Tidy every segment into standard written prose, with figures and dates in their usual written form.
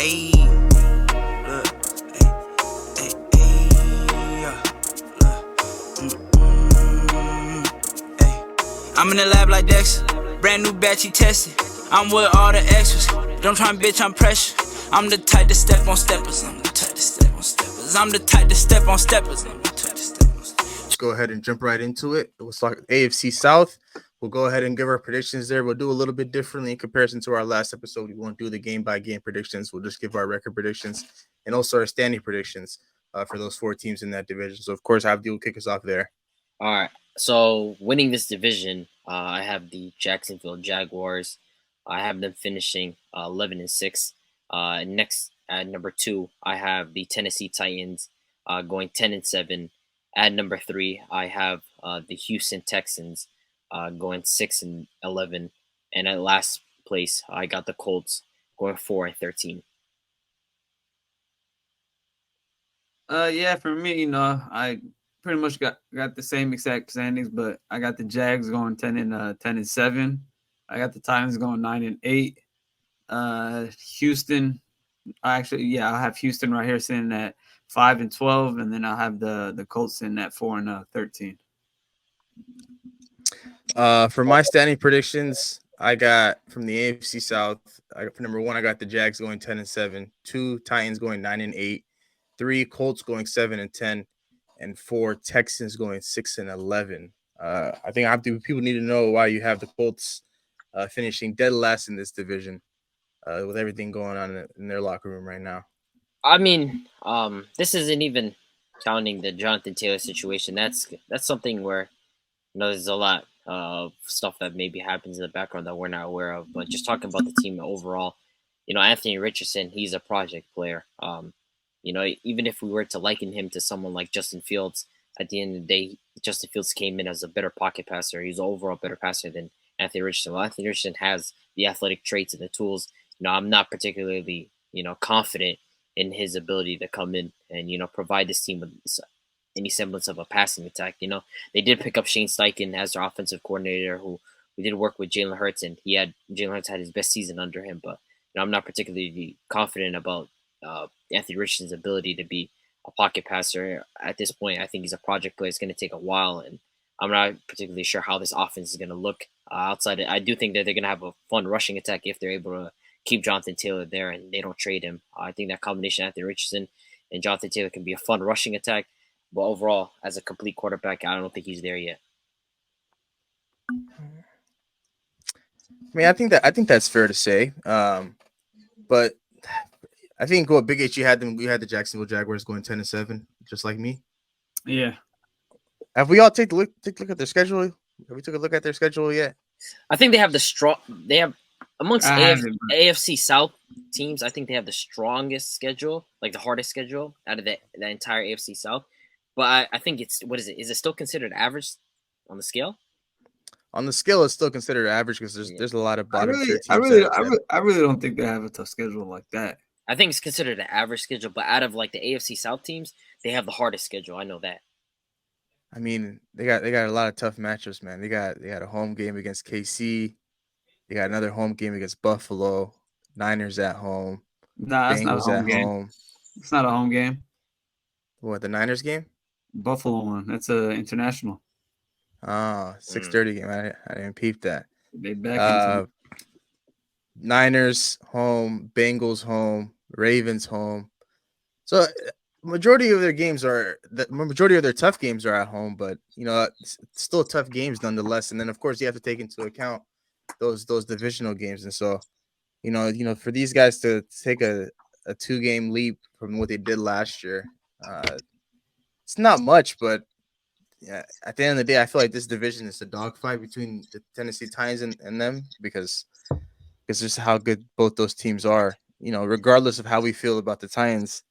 Ayy, look, yeah, ayy. I'm in the lab like Dexter, brand new batch he tested. I'm with all the extras, don't try and bitch, I'm pressure. I'm the type to step on steppers, I'm the type to step on steppers. I'm the type to step on steppers, I'm the type to step on steppers. Let's go ahead and jump right into it. It was like AFC South. We'll go ahead and give our predictions there. We'll do a little bit differently in comparison to our last episode. We won't do the game-by-game predictions. We'll just give our record predictions and also our standing predictions for those four teams in that division. So, of course, Abdi will kick us off there. All right. So, winning this division, I have the Jacksonville Jaguars. I have them finishing 11-6. Next, at number 2, I have the Tennessee Titans going 10-7. At number 3, I have the Houston Texans going 6-11, and at last place, I got the Colts going 4-13. Yeah, for me, I pretty much got the same exact standings, but I got the Jags going 10-7. I got the Titans going 9-8. Houston, I have Houston right here sitting at 5-12, and then I'll have the Colts sitting at 4-13. For my standing predictions, I got from the AFC South. For number 1, I got the Jags going 10-7. 2, Titans going 9-8. 3, Colts going 7-10, and 4, Texans going 6-11. I think people need to know why you have the Colts finishing dead last in this division with everything going on in their locker room right now. I mean, this isn't even counting the Jonathan Taylor situation. That's something where there's a lot of stuff that maybe happens in the background that we're not aware of. But just talking about the team overall, Anthony Richardson, he's a project player. Even if we were to liken him to someone like Justin Fields, at the end of the day, Justin Fields came in as a better pocket passer. He's an overall better passer than Anthony Richardson. Well, Anthony Richardson has the athletic traits and the tools. I'm not particularly, confident in his ability to come in and, provide this team with any semblance of a passing attack. They did pick up Shane Steichen as their offensive coordinator, who we did work with Jalen Hurts, and Jalen Hurts had his best season under him. But I'm not particularly confident about Anthony Richardson's ability to be a pocket passer at this point. I think he's a project player. It's going to take a while, and I'm not particularly sure how this offense is going to look outside. I do think that they're going to have a fun rushing attack if they're able to keep Jonathan Taylor there and they don't trade him. I think that combination, Anthony Richardson and Jonathan Taylor, can be a fun rushing attack. But overall, as a complete quarterback, I don't think he's there yet. I mean, I think that's fair to say. But I think what Big H, you had the Jacksonville Jaguars going 10-7, just like me. Yeah. Have we all take a look at their schedule? Have we took a look at their schedule yet? I think they have amongst AFC South teams, I think they have the strongest schedule, like the hardest schedule out of the entire AFC South. But I think what is it? Is it still considered average on the scale? On the scale, it's still considered average because there's a lot of bottom tier teams. I really don't think they have a tough schedule like that. I think it's considered an average schedule, but out of like the AFC South teams, they have the hardest schedule. I know that. I mean, they got a lot of tough matchups, man. They got a home game against KC. They got another home game against Buffalo. Niners at home. Nah, that's not a home game. It's not a home game. What, the Niners game? Buffalo one. That's a international. Oh, 6:30 game. I didn't peep that. They back Niners home, Bengals home, Ravens home. So majority of their tough games are at home, but it's still tough games nonetheless. And then of course you have to take into account those divisional games. And so, for these guys to take a 2-game leap from what they did last year, it's not much, but yeah, at the end of the day, I feel like this division is a dogfight between the Tennessee Titans and them because just how good both those teams are. Regardless of how we feel about the Titans,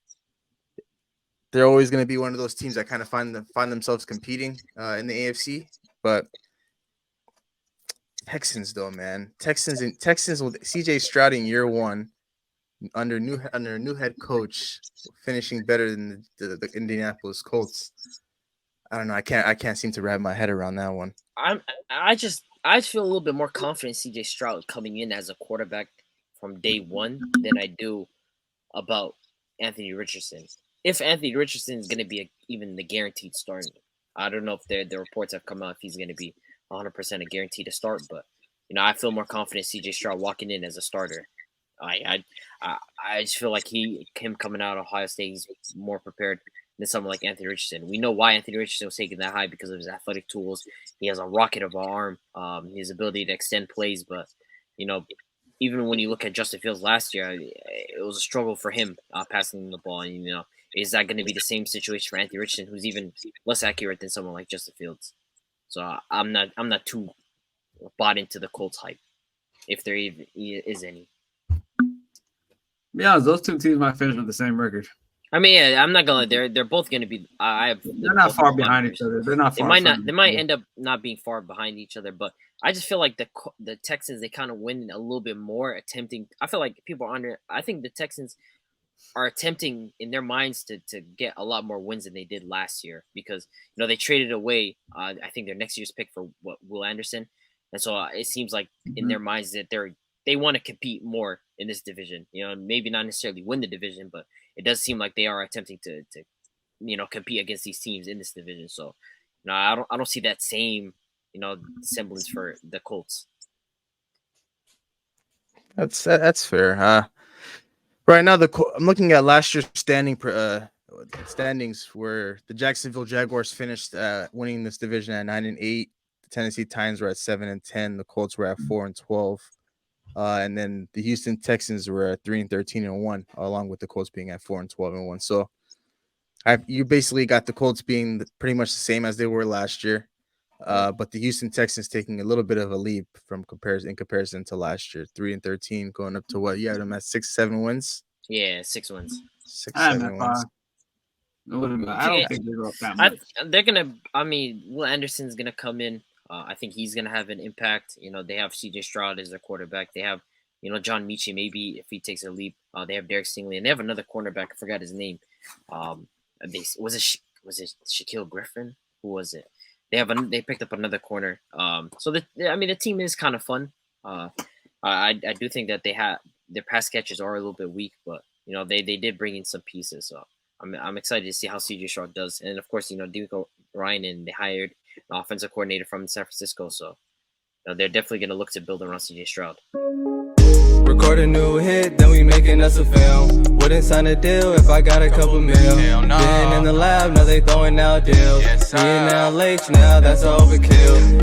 they're always going to be one of those teams that kind of find themselves competing in the AFC. But Texans, though, man, Texans with CJ Stroud in year 1 under a new head coach, finishing better than the Indianapolis Colts. I don't know. I can't seem to wrap my head around that one. I feel a little bit more confident in CJ Stroud coming in as a quarterback from day one than I do about Anthony Richardson. If Anthony Richardson is going to be even the guaranteed starter, I don't know if the reports have come out if he's going to be 100% a guarantee to start, but I feel more confident CJ Stroud walking in as a starter. I just feel like him coming out of Ohio State, he's more prepared than someone like Anthony Richardson. We know why Anthony Richardson was taken that high because of his athletic tools. He has a rocket of an arm, his ability to extend plays, but even when you look at Justin Fields last year, it was a struggle for him passing the ball. And, is that going to be the same situation for Anthony Richardson, who's even less accurate than someone like Justin Fields? So I'm not too bought into the Colts hype, if there even is any. Yeah, those two teams might finish with the same record. I mean, yeah, I'm not gonna. They're both gonna be. They're not far behind each other. They're not. They might not. They might end up not being far behind each other. But I just feel like the Texans, they kind of win a little bit more, attempting. I feel like people are under. I think the Texans are attempting in their minds to get a lot more wins than they did last year because they traded away. I think their next year's pick for Will Anderson, and so it seems like in their minds that they want to compete more in this division. Maybe not necessarily win the division, but it does seem like they are attempting to compete against these teams in this division. So, I don't see that same, semblance for the Colts. That's fair. Right now, I'm looking at last year's standings where the Jacksonville Jaguars finished winning this division at 9-8. The Tennessee Titans were at 7-10. The Colts were at 4-12. And then the Houston Texans were at 3-13-1, along with the Colts being at 4-12-1. So you basically got the Colts being pretty much the same as they were last year, but the Houston Texans taking a little bit of a leap in comparison to last year. 3-13, going up to what? You had them at 6-7 wins. Yeah, 6 wins. 6-7 wins. I don't think they go up that much. They're gonna. I mean, Will Anderson's gonna come in. I think he's going to have an impact. They have CJ Stroud as their quarterback. They have, John Michie, maybe if he takes a leap. They have Derek Stingley, and they have another cornerback. I forgot his name. Was it Shaquille Griffin? Who was it? They picked up another corner. So the team is kind of fun. I do think that their pass catchers are a little bit weak, but they did bring in some pieces. So I'm excited to see how CJ Stroud does, and of course DeMeco Ryan, and they hired an offensive coordinator from San Francisco, so they're definitely going to look to build around CJ Stroud. Record a new hit, then we making us a film. Wouldn't sign a deal if I got a couple mil. Been in the lab, now they throwing out deals. Me and now Lakes, now that's overkill.